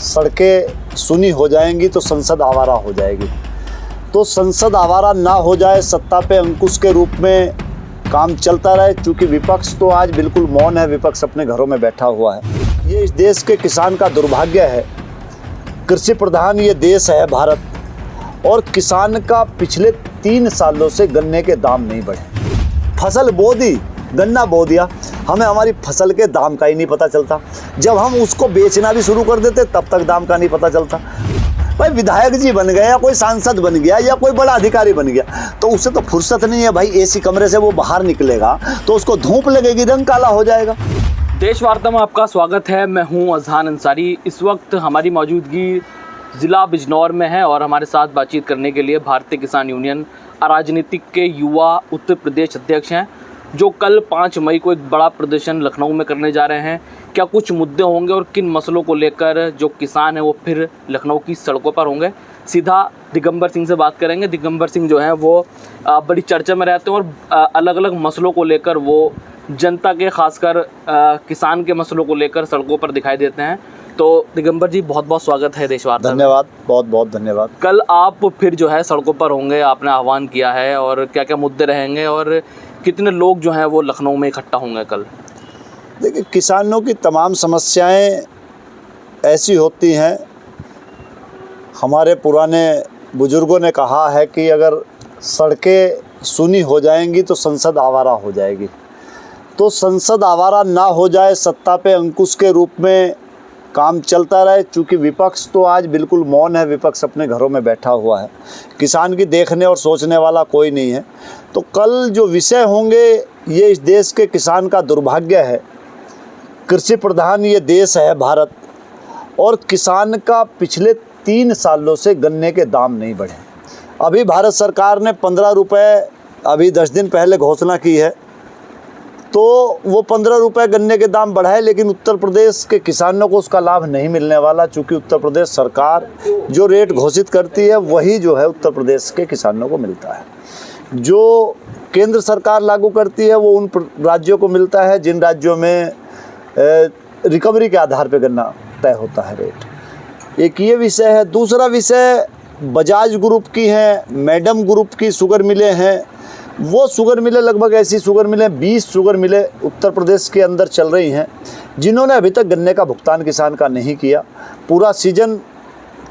सड़कें सुनी हो जाएंगी तो संसद आवारा हो जाएगी। तो संसद आवारा ना हो जाए, सत्ता पे अंकुश के रूप में काम चलता रहे। चूँकि विपक्ष तो आज बिल्कुल मौन है, विपक्ष अपने घरों में बैठा हुआ है। ये इस देश के किसान का दुर्भाग्य है। कृषि प्रधान ये देश है भारत, और किसान का पिछले 3 सालों से गन्ने के दाम नहीं बढ़े। फसल बो दी, गन्ना बो दिया, हमें हमारी फसल के दाम का ही नहीं पता चलता। जब हम उसको बेचना भी शुरू कर देते तब तक दाम का नहीं पता चलता। भाई विधायक जी बन गया या कोई सांसद बन गया या कोई बड़ा अधिकारी बन गया तो उसे तो फुर्सत नहीं है भाई। एसी कमरे से वो बाहर निकलेगा तो उसको धूप लगेगी, रंग काला हो जाएगा। देश वार्ता में आपका स्वागत है। मैं हूं अजहान अंसारी। इस वक्त हमारी मौजूदगी ज़िला बिजनौर में है और हमारे साथ बातचीत करने के लिए भारतीय किसान यूनियन अराजनीतिक के युवा उत्तर प्रदेश अध्यक्ष हैं, जो कल 5 मई को एक बड़ा प्रदर्शन लखनऊ में करने जा रहे हैं। क्या कुछ मुद्दे होंगे और किन मसलों को लेकर जो किसान हैं वो फिर लखनऊ की सड़कों पर होंगे? सीधा दिगंबर सिंह से बात करेंगे। दिगंबर सिंह जो हैं वो बड़ी चर्चा में रहते हैं और अलग अलग मसलों को लेकर वो जनता के, खासकर किसान के मसलों को लेकर सड़कों पर दिखाई देते हैं। तो दिगंबर जी, बहुत बहुत स्वागत है देश वार्ता। धन्यवाद, बहुत बहुत धन्यवाद। कल आप फिर जो है सड़कों पर होंगे, आपने आह्वान किया है, और क्या क्या मुद्दे रहेंगे और कितने लोग जो हैं वो लखनऊ में इकट्ठा होंगे कल? देखिए, किसानों की तमाम समस्याएं ऐसी होती हैं। हमारे पुराने बुजुर्गों ने कहा है कि अगर सड़कें सुनी हो जाएंगी तो संसद आवारा हो जाएगी। तो संसद आवारा ना हो जाए, सत्ता पे अंकुश के रूप में काम चलता रहे। चूँकि विपक्ष तो आज बिल्कुल मौन है, विपक्ष अपने घरों में बैठा हुआ है। किसान की देखने और सोचने वाला कोई नहीं है। तो कल जो विषय होंगे, ये इस देश के किसान का दुर्भाग्य है। कृषि प्रधान ये देश है भारत, और किसान का पिछले 3 सालों से गन्ने के दाम नहीं बढ़े। अभी भारत सरकार ने 15 रुपये अभी 10 दिन पहले घोषणा की है, तो वो 15 रुपये गन्ने के दाम बढ़ाए, लेकिन उत्तर प्रदेश के किसानों को उसका लाभ नहीं मिलने वाला। चूँकि उत्तर प्रदेश सरकार जो रेट घोषित करती है वही जो है उत्तर प्रदेश के किसानों को मिलता है। जो केंद्र सरकार लागू करती है वो उन राज्यों को मिलता है जिन राज्यों में रिकवरी के आधार पर गन्ना तय होता है रेट। एक ये विषय है। दूसरा विषय बजाज ग्रुप की हैं, मैडम ग्रुप की शुगर मिलें हैं। वो शुगर मिलें, लगभग ऐसी शुगर मिलें 20 शुगर मिलें उत्तर प्रदेश के अंदर चल रही हैं, जिन्होंने अभी तक गन्ने का भुगतान किसान का नहीं किया। पूरा सीजन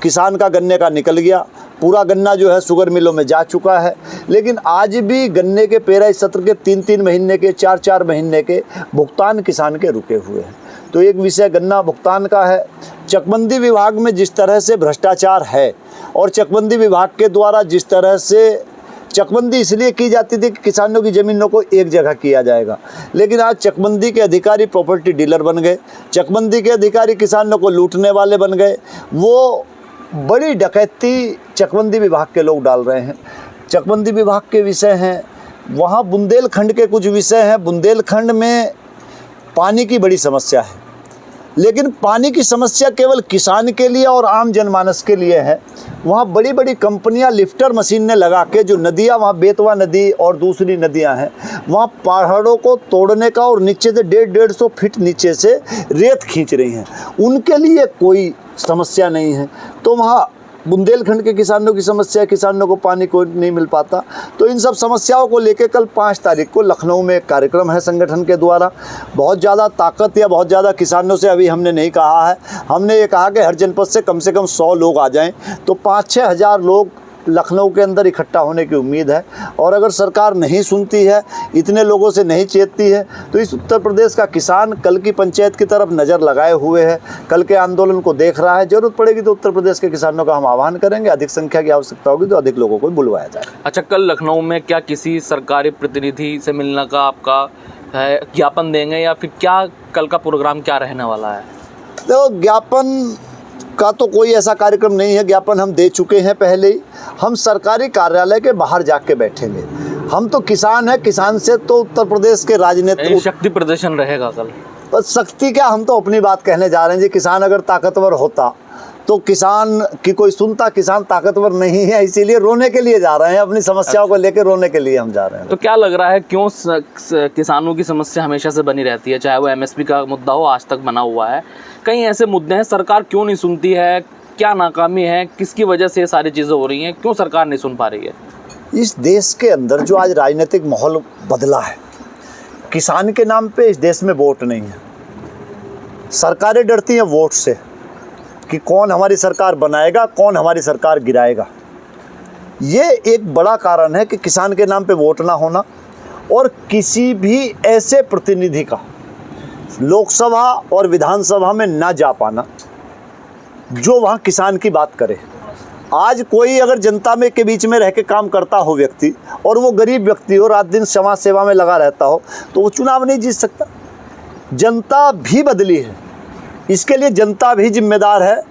किसान का गन्ने का निकल गया, पूरा गन्ना जो है शुगर मिलों में जा चुका है, लेकिन आज भी गन्ने के पेराई सत्र के 3-3 महीने के, 4-4 महीने के भुगतान किसान के रुके हुए हैं। तो एक विषय गन्ना भुगतान का है। चकबंदी विभाग में जिस तरह से भ्रष्टाचार है, और चकबंदी विभाग के द्वारा जिस तरह से चकबंदी इसलिए की जाती थी कि किसानों की ज़मीनों को एक जगह किया जाएगा, लेकिन आज चकबंदी के अधिकारी प्रॉपर्टी डीलर बन गए, चकबंदी के अधिकारी किसानों को लूटने वाले बन गए। वो बड़ी डकैती चकबंदी विभाग के लोग डाल रहे हैं। चकबंदी विभाग के विषय हैं, वहाँ बुंदेलखंड के कुछ विषय हैं। बुंदेलखंड में पानी की बड़ी समस्या है, लेकिन पानी की समस्या केवल किसान के लिए और आम जनमानस के लिए है। वहाँ बड़ी बड़ी कंपनियाँ लिफ्टर मशीन ने लगा के जो नदियाँ, वहाँ बेतवा नदी और दूसरी नदियाँ हैं, वहाँ पहाड़ों को तोड़ने का और नीचे से 150-150 फीट नीचे से रेत खींच रही हैं। उनके लिए कोई समस्या नहीं है। तो वहाँ बुंदेलखंड के किसानों की समस्या, किसानों को पानी को नहीं मिल पाता। तो इन सब समस्याओं को लेकर कल 5 तारीख को लखनऊ में एक कार्यक्रम है संगठन के द्वारा। बहुत ज़्यादा ताकत या बहुत ज़्यादा किसानों से अभी हमने नहीं कहा है। हमने ये कहा कि हर जनपद से कम 100 लोग आ जाएं, तो 5-6 हज़ार लोग लखनऊ के अंदर इकट्ठा होने की उम्मीद है। और अगर सरकार नहीं सुनती है, इतने लोगों से नहीं चेतती है, तो इस उत्तर प्रदेश का किसान कल की पंचायत की तरफ नज़र लगाए हुए है, कल के आंदोलन को देख रहा है। ज़रूरत पड़ेगी तो उत्तर प्रदेश के किसानों का हम आह्वान करेंगे। अधिक संख्या की आवश्यकता होगी तो अधिक लोगों को बुलवाया जाए। अच्छा, कल लखनऊ में क्या किसी सरकारी प्रतिनिधि से मिलने का आपका है, ज्ञापन देंगे या फिर क्या कल का प्रोग्राम क्या रहने वाला है? तो ज्ञापन का तो कोई ऐसा कार्यक्रम नहीं है। ज्ञापन हम दे चुके हैं पहले ही। हम सरकारी कार्यालय के बाहर जाके बैठेंगे। हम तो किसान हैं, किसान से तो उत्तर प्रदेश के राजनीतिक शक्ति प्रदर्शन रहेगा कल। बस शक्ति क्या, हम तो अपनी बात कहने जा रहे हैं जी। किसान अगर ताकतवर होता तो किसान की कोई सुनता, किसान ताकतवर नहीं है, इसीलिए रोने के लिए जा रहे हैं, अपनी समस्याओं को लेकर रोने के लिए हम जा रहे हैं। तो क्या लग रहा है क्यों किसानों की समस्या हमेशा से बनी रहती है, चाहे वो एमएसपी का मुद्दा हो, आज तक बना हुआ है, कई ऐसे मुद्दे हैं, सरकार क्यों नहीं सुनती है, क्या नाकामी है, किसकी वजह से ये सारी चीज़ें हो रही हैं, क्यों सरकार नहीं सुन पा रही है? इस देश के अंदर जो आज राजनीतिक माहौल बदला है, किसान के नाम पे इस देश में वोट नहीं है। सरकारें डरती हैं वोट से कि कौन हमारी सरकार बनाएगा, कौन हमारी सरकार गिराएगा। ये एक बड़ा कारण है कि किसान के नाम पे वोट ना होना और किसी भी ऐसे प्रतिनिधि का लोकसभा और विधानसभा में ना जा पाना जो वहाँ किसान की बात करे। आज कोई अगर जनता में के बीच में रह के काम करता हो व्यक्ति, और वो गरीब व्यक्ति हो, रात दिन समाज सेवा में लगा रहता हो, तो वो चुनाव नहीं जीत सकता। जनता भी बदली है, इसके लिए जनता भी जिम्मेदार है।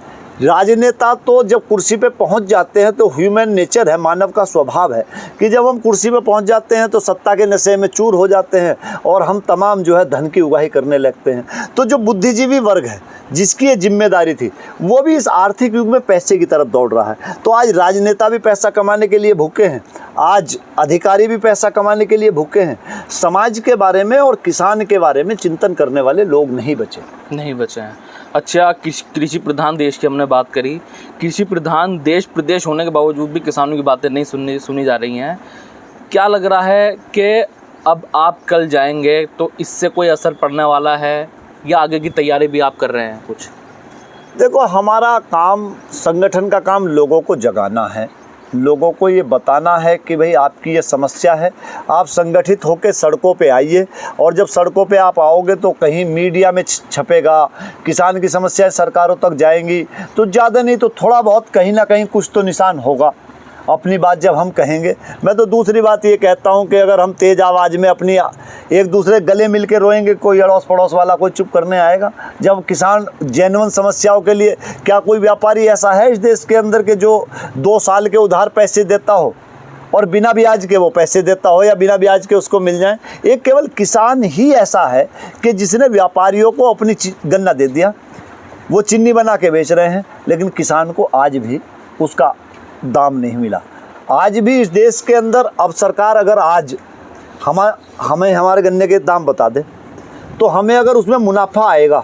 राजनेता तो जब कुर्सी पे पहुंच जाते हैं तो ह्यूमन नेचर है, मानव का स्वभाव है कि जब हम कुर्सी पे पहुंच जाते हैं तो सत्ता के नशे में चूर हो जाते हैं और हम तमाम जो है धन की उगाही करने लगते हैं। तो जो बुद्धिजीवी वर्ग है, जिसकी ये जिम्मेदारी थी, वो भी इस आर्थिक युग में पैसे की तरफ दौड़ रहा है। तो आज राजनेता भी पैसा कमाने के लिए भूखे हैं, आज अधिकारी भी पैसा कमाने के लिए भूखे हैं। समाज के बारे में और किसान के बारे में चिंतन करने वाले लोग नहीं बचे हैं। अच्छा, कृषि प्रधान देश की हमने बात करी, कृषि प्रधान देश प्रदेश होने के बावजूद भी किसानों की बातें नहीं सुनी जा रही हैं। क्या लग रहा है कि अब आप कल जाएंगे तो इससे कोई असर पड़ने वाला है, या आगे की तैयारी भी आप कर रहे हैं कुछ? देखो, हमारा काम, संगठन का काम लोगों को जगाना है, लोगों को ये बताना है कि भाई आपकी ये समस्या है, आप संगठित होकर सड़कों पे आइए। और जब सड़कों पे आप आओगे तो कहीं मीडिया में छपेगा, किसान की समस्याएं सरकारों तक जाएंगी, तो ज़्यादा नहीं तो थोड़ा बहुत कहीं ना कहीं कुछ तो निशान होगा अपनी बात जब हम कहेंगे। मैं तो दूसरी बात ये कहता हूँ कि अगर हम तेज़ आवाज़ में अपनी एक दूसरे गले मिल के रोएंगे, कोई अड़ोस पड़ोस वाला कोई चुप करने आएगा? जब किसान जेन्युइन समस्याओं के लिए, क्या कोई व्यापारी ऐसा है इस देश के अंदर के जो 2 साल के उधार पैसे देता हो और बिना ब्याज के वो पैसे देता हो, या बिना ब्याज के उसको मिल जाए? एक केवल किसान ही ऐसा है कि जिसने व्यापारियों को अपनी गन्ना दे दिया, वो चीनी बना के बेच रहे हैं, लेकिन किसान को आज भी उसका दाम नहीं मिला। आज भी इस देश के अंदर अब सरकार अगर आज हमें हमारे गन्ने के दाम बता दे, तो हमें अगर उसमें मुनाफा आएगा,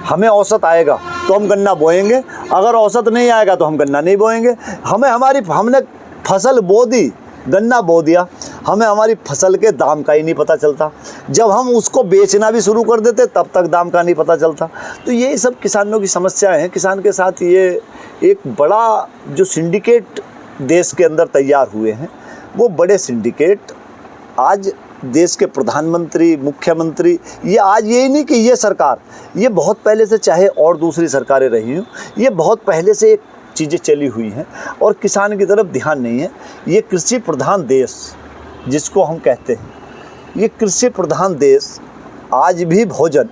हमें औसत आएगा तो हम गन्ना बोएंगे, अगर औसत नहीं आएगा तो हम गन्ना नहीं बोएंगे। हमने फसल बो दी, गन्ना बो दिया, हमें हमारी फसल के दाम का ही नहीं पता चलता। जब हम उसको बेचना भी शुरू कर देते तब तक दाम का नहीं पता चलता। तो ये सब किसानों की समस्याएं हैं। किसान के साथ ये एक बड़ा जो सिंडिकेट देश के अंदर तैयार हुए हैं, वो बड़े सिंडिकेट आज देश के प्रधानमंत्री, मुख्यमंत्री, ये आज यही नहीं कि ये सरकार, ये बहुत पहले से, चाहे और दूसरी सरकारें रही हों, ये बहुत पहले से एक चीज़ें चली हुई हैं और किसान की तरफ ध्यान नहीं है। ये कृषि प्रधान देश जिसको हम कहते हैं, ये कृषि प्रधान देश आज भी भोजन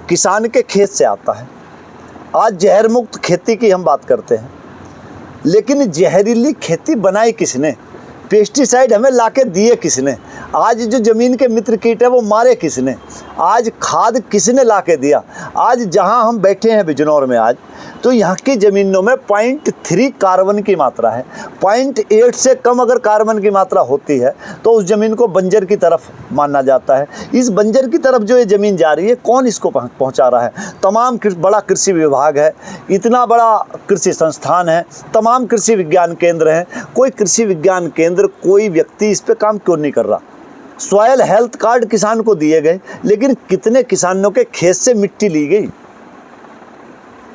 किसान के खेत से आता है। आज जहर मुक्त खेती की हम बात करते हैं, लेकिन जहरीली खेती बनाई किसने? पेस्टिसाइड हमें लाके दिए किसने? आज जो ज़मीन के मित्र कीट है वो मारे किसने? आज खाद किसने लाके दिया? आज जहां हम बैठे हैं बिजनौर में, आज तो यहाँ की ज़मीनों में 0.3 कार्बन की मात्रा है। 0.8 से कम अगर कार्बन की मात्रा होती है तो उस ज़मीन को बंजर की तरफ माना जाता है। इस बंजर की तरफ जो ये ज़मीन जा रही है, कौन इसको पहुँचा रहा है? तमाम बड़ा कृषि विभाग है, इतना बड़ा कृषि संस्थान है, तमाम कृषि विज्ञान केंद्र हैं। कोई कृषि विज्ञान केंद्र, कोई व्यक्ति इस पर काम क्यों नहीं कर रहा? सॉयल हेल्थ कार्ड किसान को दिए गए, लेकिन कितने किसानों के खेत से मिट्टी ली गई?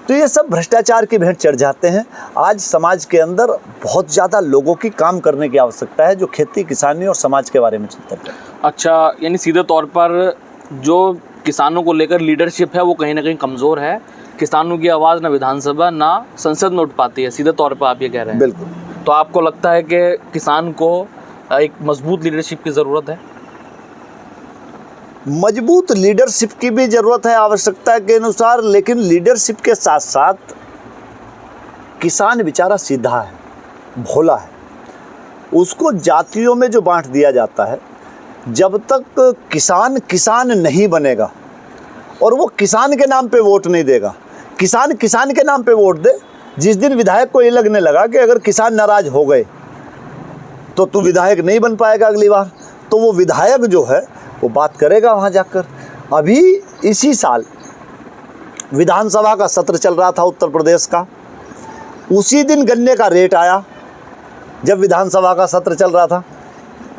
तो ये सब भ्रष्टाचार की भेंट चढ़ जाते हैं। आज समाज के अंदर बहुत ज़्यादा लोगों की काम करने की आवश्यकता है, जो खेती, किसानी और समाज के बारे में चिंतन करें। अच्छा, यानी सीधे तौर पर जो किसानों को लेकर लीडरशिप है वो कहीं ना कहीं कमज़ोर है। किसानों की आवाज़ ना विधानसभा ना संसद में उठ पाती है, सीधे तौर पर आप ये कह रहे हैं? बिल्कुल। तो आपको लगता है कि किसान को एक मजबूत लीडरशिप की ज़रूरत है? मजबूत लीडरशिप की भी ज़रूरत है आवश्यकता के अनुसार, लेकिन लीडरशिप के साथ साथ किसान बेचारा सीधा है, भोला है। उसको जातियों में जो बांट दिया जाता है, जब तक किसान नहीं बनेगा और वो किसान के नाम पे वोट नहीं देगा, किसान किसान के नाम पे वोट दे। जिस दिन विधायक को ये लगने लगा कि अगर किसान नाराज हो गए तो तू विधायक नहीं बन पाएगा अगली बार, तो वो विधायक जो है वो बात करेगा वहाँ जाकर। अभी इसी साल विधानसभा का सत्र चल रहा था उत्तर प्रदेश का, उसी दिन गन्ने का रेट आया जब विधानसभा का सत्र चल रहा था।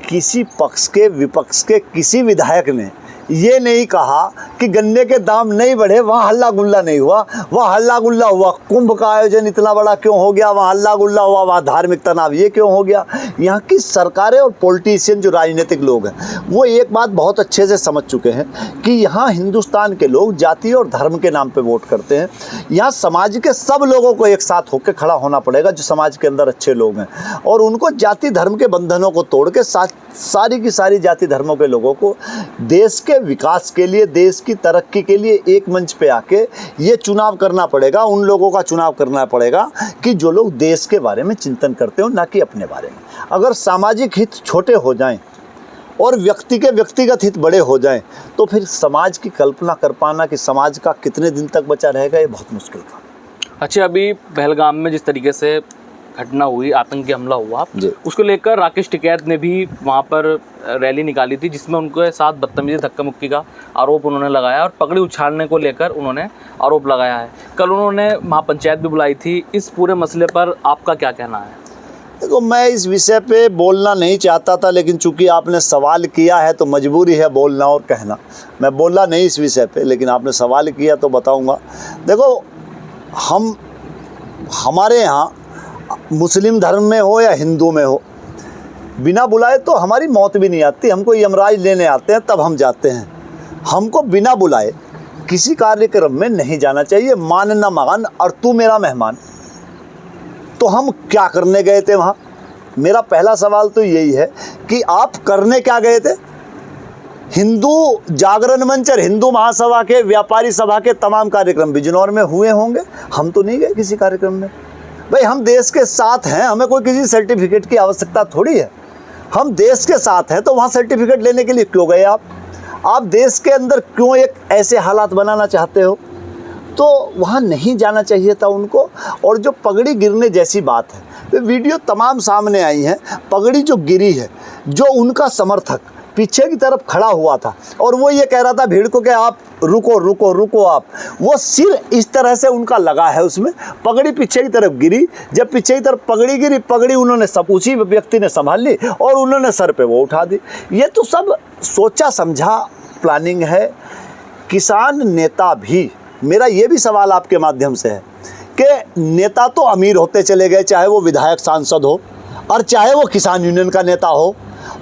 किसी पक्ष के विपक्ष के किसी विधायक ने ये नहीं कहा कि गन्ने के दाम नहीं बढ़े, वहाँ हल्ला गुल्ला नहीं हुआ। वहाँ हल्ला गुल्ला हुआ कुंभ का आयोजन इतना बड़ा क्यों हो गया, वहाँ हल्ला गुल्ला हुआ, वहाँ धार्मिक तनाव ये क्यों हो गया। यहाँ की सरकारें और पॉलिटिशियन जो राजनीतिक लोग हैं वो एक बात बहुत अच्छे से समझ चुके हैं कि यहाँ हिंदुस्तान के लोग जाति और धर्म के नाम पर वोट करते हैं। यहाँ समाज के सब लोगों को एक साथ होकर खड़ा होना पड़ेगा जो समाज के अंदर अच्छे लोग हैं, और उनको जाति धर्म के बंधनों को तोड़ के सारी की सारी जाति धर्मों के लोगों को देश के विकास के लिए, देश की तरक्की के लिए एक मंच पे आके ये चुनाव करना पड़ेगा। उन लोगों का चुनाव करना पड़ेगा कि जो लोग देश के बारे में चिंतन करते हो, ना कि अपने बारे में। अगर सामाजिक हित छोटे हो जाएं और व्यक्ति के व्यक्तिगत हित बड़े हो जाएं तो फिर समाज की कल्पना कर पाना कि समाज का कितने दिन तक बचा रहेगा ये बहुत मुश्किल था। अच्छा, अभी पहलगाम में जिस तरीके से घटना हुई, आतंकी हमला हुआ, उसको लेकर राकेश टिकैत ने भी वहाँ पर रैली निकाली थी जिसमें उनके साथ बदतमीजी धक्का मुक्की का आरोप उन्होंने लगाया और पगड़ी उछालने को लेकर उन्होंने आरोप लगाया है। कल उन्होंने महापंचायत भी बुलाई थी। इस पूरे मसले पर आपका क्या कहना है? देखो, मैं इस विषय पे बोलना नहीं चाहता था, लेकिन चूंकि आपने सवाल किया है तो मजबूरी है बोलना और कहना। मैं बोला नहीं इस विषय पे, लेकिन आपने सवाल किया तो बताऊंगा। देखो, हमारे यहाँ मुस्लिम धर्म में हो या हिंदू में हो, बिना बुलाए तो हमारी मौत भी नहीं आती। हमको यमराज लेने आते हैं तब हम जाते हैं। हमको बिना बुलाए किसी कार्यक्रम में नहीं जाना चाहिए। मान न मान और तू मेरा मेहमान। तो हम क्या करने गए थे वहाँ? मेरा पहला सवाल तो यही है कि आप करने क्या गए थे? हिंदू जागरण मंच और हिंदू महासभा के, व्यापारी सभा के तमाम कार्यक्रम बिजनौर में हुए होंगे। हम तो नहीं गए किसी कार्यक्रम में। भाई, हम देश के साथ हैं, हमें कोई किसी सर्टिफिकेट की आवश्यकता थोड़ी है। हम देश के साथ हैं तो वहाँ सर्टिफिकेट लेने के लिए क्यों गए आप देश के अंदर क्यों एक ऐसे हालात बनाना चाहते हो? तो वहाँ नहीं जाना चाहिए था उनको। और जो पगड़ी गिरने जैसी बात है, तो वीडियो तमाम सामने आई हैं। पगड़ी जो गिरी है, जो उनका समर्थक पीछे की तरफ खड़ा हुआ था और वो ये कह रहा था भीड़ को कि आप रुको रुको रुको आप, वो सिर इस तरह से उनका लगा है उसमें। पगड़ी पीछे की तरफ गिरी। जब पीछे की तरफ पगड़ी गिरी, पगड़ी उन्होंने सब उसी व्यक्ति ने संभाल ली और उन्होंने सर पे वो उठा दी। ये तो सब सोचा समझा प्लानिंग है। किसान नेता भी, मेरा ये भी सवाल आपके माध्यम से है कि नेता तो अमीर होते चले गए, चाहे वो विधायक सांसद हो और चाहे वो किसान यूनियन का नेता हो,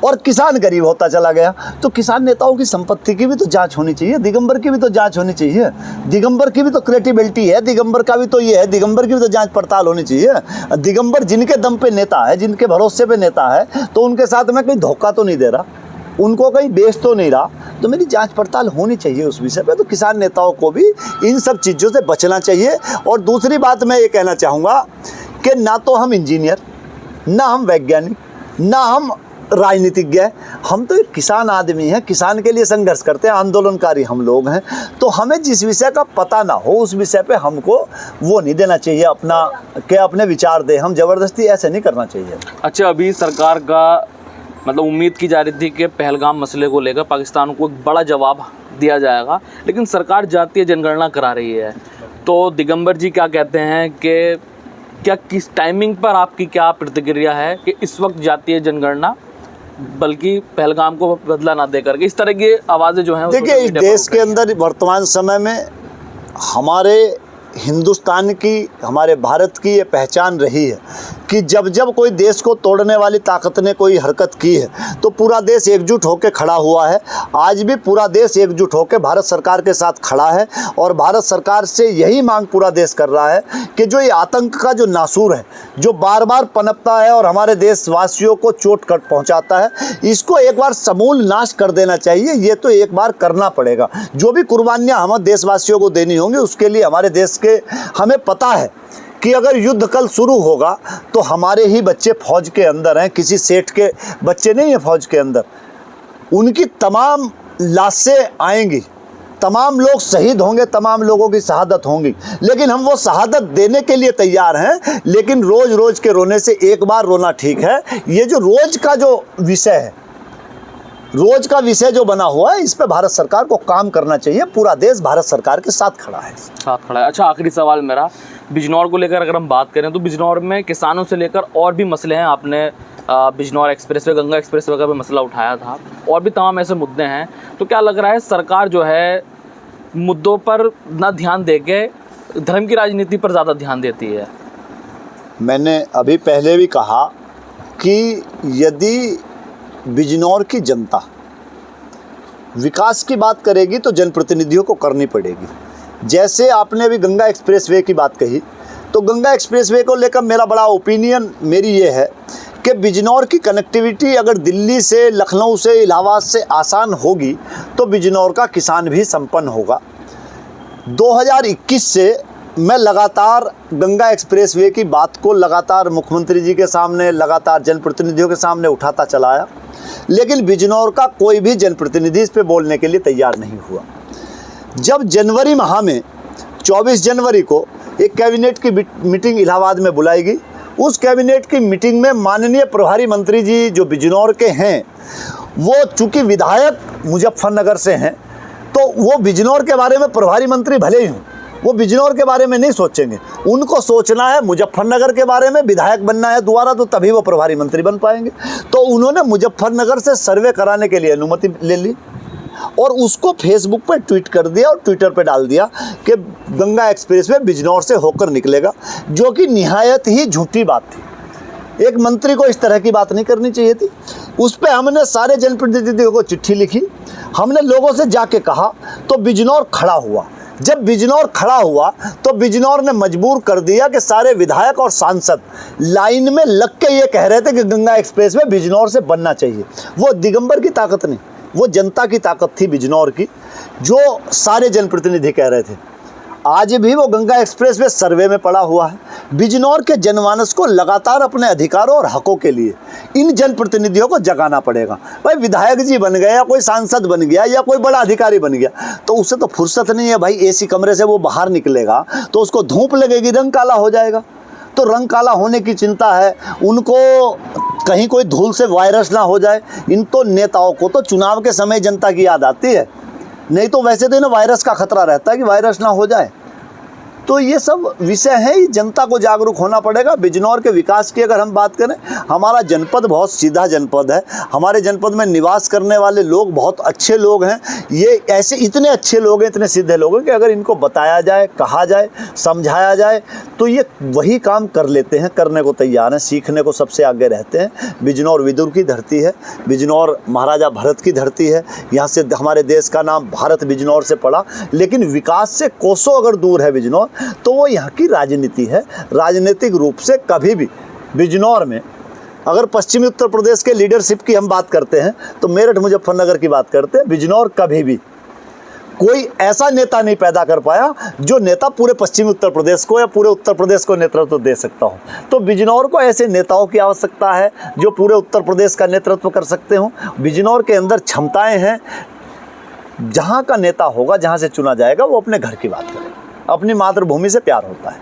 और किसान गरीब होता चला गया। तो किसान नेताओं की संपत्ति की भी तो जांच होनी चाहिए, दिगंबर की भी तो जांच होनी चाहिए। दिगंबर की भी तो क्रेडिबिलिटी है, दिगंबर का भी तो ये है, दिगंबर की भी तो जांच पड़ताल होनी चाहिए। दिगंबर जिनके दम पे नेता है, जिनके भरोसे पे नेता है, तो उनके साथ मैं कहीं धोखा तो नहीं दे रहा, उनको कहीं बेच तो नहीं रहा। तो मेरी जांच पड़ताल होनी चाहिए उस विषय पे। तो किसान नेताओं को भी इन सब चीज़ों से बचना चाहिए। और दूसरी बात मैं ये कहना चाहूँगा कि ना तो हम इंजीनियर, ना हम वैज्ञानिक, ना हम राजनीतिज्ञ है। हम तो एक किसान आदमी हैं, किसान के लिए संघर्ष करते हैं, आंदोलनकारी हम लोग हैं। तो हमें जिस विषय का पता ना हो उस विषय पे हमको वो नहीं देना चाहिए अपने विचार दे। हम ज़बरदस्ती ऐसे नहीं करना चाहिए। अच्छा, अभी सरकार का मतलब उम्मीद की जा रही थी कि पहलगाम मसले को लेकर पाकिस्तान को एक बड़ा जवाब दिया जाएगा, लेकिन सरकार जातीय जनगणना करा रही है। तो दिगंबर जी क्या कहते हैं कि क्या किस टाइमिंग पर आपकी क्या प्रतिक्रिया है कि इस वक्त जातीय जनगणना बल्कि पहलगाम को बदला ना दे करके, इस तरह की आवाज़ें जो हैं? देखिए, इस देश के अंदर वर्तमान समय में हमारे हिंदुस्तान की, हमारे भारत की ये पहचान रही है कि जब जब कोई देश को तोड़ने वाली ताकत ने कोई हरकत की है तो पूरा देश एकजुट होकर खड़ा हुआ है। आज भी पूरा देश एकजुट होकर भारत सरकार के साथ खड़ा है और भारत सरकार से यही मांग पूरा देश कर रहा है कि जो ये आतंक का जो नासूर है, जो बार बार पनपता है और हमारे देशवासियों को चोट कर पहुँचाता है, इसको एक बार समूल नाश कर देना चाहिए। ये तो एक बार करना पड़ेगा। जो भी कुर्बानियाँ हम देशवासियों को देनी होंगी उसके लिए हमारे देश के, हमें पता है कि अगर युद्ध कल शुरू होगा तो हमारे ही बच्चे फौज के अंदर हैं, किसी सेठ के बच्चे नहीं हैं फौज के अंदर। उनकी तमाम लाशें आएंगी, तमाम लोग शहीद होंगे, तमाम लोगों की शहादत होंगी, लेकिन हम वो शहादत देने के लिए तैयार हैं। लेकिन रोज रोज के रोने से एक बार रोना ठीक है। ये जो रोज का जो विषय है, रोज का विषय जो बना हुआ है, इस पे भारत सरकार को काम करना चाहिए। पूरा देश भारत सरकार के साथ खड़ा है। अच्छा, आखिरी सवाल मेरा, बिजनौर को लेकर अगर हम बात करें तो बिजनौर में किसानों से लेकर और भी मसले हैं। आपने बिजनौर एक्सप्रेसवे, गंगा एक्सप्रेसवे का भी मसला उठाया था, और भी तमाम ऐसे मुद्दे हैं। तो क्या लग रहा है सरकार जो है मुद्दों पर ना ध्यान दे के धर्म की राजनीति पर ज़्यादा ध्यान देती है? मैंने अभी पहले भी कहा कि यदि बिजनौर की जनता विकास की बात करेगी तो जनप्रतिनिधियों को करनी पड़ेगी। जैसे आपने अभी गंगा एक्सप्रेसवे की बात कही, तो गंगा एक्सप्रेसवे को लेकर मेरा बड़ा ओपिनियन मेरी ये है कि बिजनौर की कनेक्टिविटी अगर दिल्ली से, लखनऊ से, इलाहाबाद से आसान होगी तो बिजनौर का किसान भी संपन्न होगा। 2021 से मैं लगातार गंगा एक्सप्रेसवे की बात को लगातार मुख्यमंत्री जी के सामने, लगातार जनप्रतिनिधियों के सामने उठाता चला आया, लेकिन बिजनौर का कोई भी जनप्रतिनिधि इस पे बोलने के लिए तैयार नहीं हुआ। जब जनवरी माह में 24 जनवरी को एक कैबिनेट की मीटिंग इलाहाबाद में बुलाएगी, उस कैबिनेट की मीटिंग में माननीय प्रभारी मंत्री जी जो बिजनौर के हैं, वो चूँकि विधायक मुजफ्फरनगर से हैं, तो वो बिजनौर के बारे में प्रभारी मंत्री भले ही हों, वो बिजनौर के बारे में नहीं सोचेंगे। उनको सोचना है मुजफ्फरनगर के बारे में, विधायक बनना है दोबारा, तो तभी वो प्रभारी मंत्री बन पाएंगे। तो उन्होंने मुजफ्फरनगर से सर्वे कराने के लिए अनुमति ले ली और उसको फेसबुक पर ट्वीट कर दिया और ट्विटर पर डाल दिया कि गंगा एक्सप्रेसवे बिजनौर से होकर निकलेगा, जो कि निहायत ही झूठी बात थी। एक मंत्री को इस तरह की बात नहीं करनी चाहिए थी। उस पर हमने सारे जनप्रतिनिधियों को चिट्ठी लिखी, हमने लोगों से जाके कहा, तो बिजनौर खड़ा हुआ। जब बिजनौर खड़ा हुआ तो बिजनौर ने मजबूर कर दिया कि सारे विधायक और सांसद लाइन में लग के ये कह रहे थे कि गंगा एक्सप्रेसवे बिजनौर से बनना चाहिए। वो दिगंबर की ताकत नहीं, वो जनता की ताकत थी बिजनौर की, जो सारे जनप्रतिनिधि कह रहे थे। आज भी वो गंगा एक्सप्रेसवे सर्वे में पड़ा हुआ है। बिजनौर के जनमानस को लगातार अपने अधिकारों और हकों के लिए इन जनप्रतिनिधियों को जगाना पड़ेगा। भाई विधायक जी बन गए या कोई सांसद बन गया या कोई बड़ा अधिकारी बन गया तो उसे तो फुर्सत नहीं है भाई। एसी कमरे से वो बाहर निकलेगा तो उसको धूप लगेगी, रंग काला हो जाएगा। तो रंग काला होने की चिंता है उनको, कहीं कोई धूल से वायरस ना हो जाए। इन तो नेताओं को तो चुनाव के समय जनता की याद आती है, नहीं तो वैसे तो इन्हें वायरस का खतरा रहता है कि वायरस ना हो जाए। तो ये सब विषय है, जनता को जागरूक होना पड़ेगा। बिजनौर के विकास की अगर हम बात करें, हमारा जनपद बहुत सीधा जनपद है। हमारे जनपद में निवास करने वाले लोग बहुत अच्छे लोग हैं। ये ऐसे इतने अच्छे लोग हैं, इतने सीधे लोग हैं कि अगर इनको बताया जाए, कहा जाए, समझाया जाए तो ये वही काम कर लेते हैं, करने को तैयार हैं, सीखने को सबसे आगे रहते हैं। बिजनौर विदुर की धरती है, बिजनौर महाराजा भरत की धरती है। यहाँ से हमारे देश का नाम भारत बिजनौर से पड़ा, लेकिन विकास से कोसों अगर दूर है बिजनौर, तो वो यहाँ की राजनीति है। राजनीतिक रूप से कभी भी बिजनौर में, अगर पश्चिमी उत्तर प्रदेश के लीडरशिप की हम बात करते हैं तो मेरठ मुजफ्फरनगर की बात करते हैं, बिजनौर कभी भी कोई ऐसा नेता नहीं पैदा कर पाया जो नेता पूरे पश्चिमी उत्तर प्रदेश को या पूरे उत्तर प्रदेश को नेतृत्व दे सकता हो। तो बिजनौर को ऐसे नेताओं की आवश्यकता है जो पूरे उत्तर प्रदेश का नेतृत्व कर सकते हो। बिजनौर के अंदर क्षमताएं हैं। जहाँ का नेता होगा, जहाँ से चुना जाएगा, वो अपने घर की बात करेगा, अपनी मातृभूमि से प्यार होता है।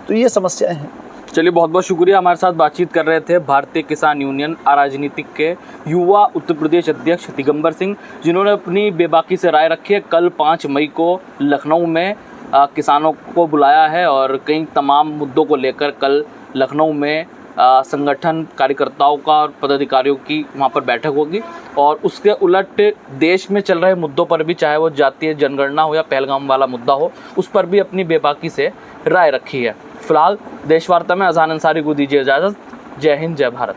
तो ये समस्याएं हैं। चलिए, बहुत बहुत शुक्रिया। हमारे साथ बातचीत कर रहे थे भारतीय किसान यूनियन अराजनीतिक के युवा उत्तर प्रदेश अध्यक्ष दिगंबर सिंह, जिन्होंने अपनी बेबाकी से राय रखी है। कल 5 मई को लखनऊ में किसानों को बुलाया है और कई तमाम मुद्दों को लेकर कल लखनऊ में संगठन कार्यकर्ताओं का और पदाधिकारियों की वहाँ पर बैठक होगी और उसके उलट देश में चल रहे मुद्दों पर भी, चाहे वो जातीय जनगणना हो या पहलगाम वाला मुद्दा हो, उस पर भी अपनी बेबाकी से राय रखी है। फिलहाल देश वार्ता में अज़हान अंसारी को दीजिए इजाज़त। जय हिंद, जय भारत।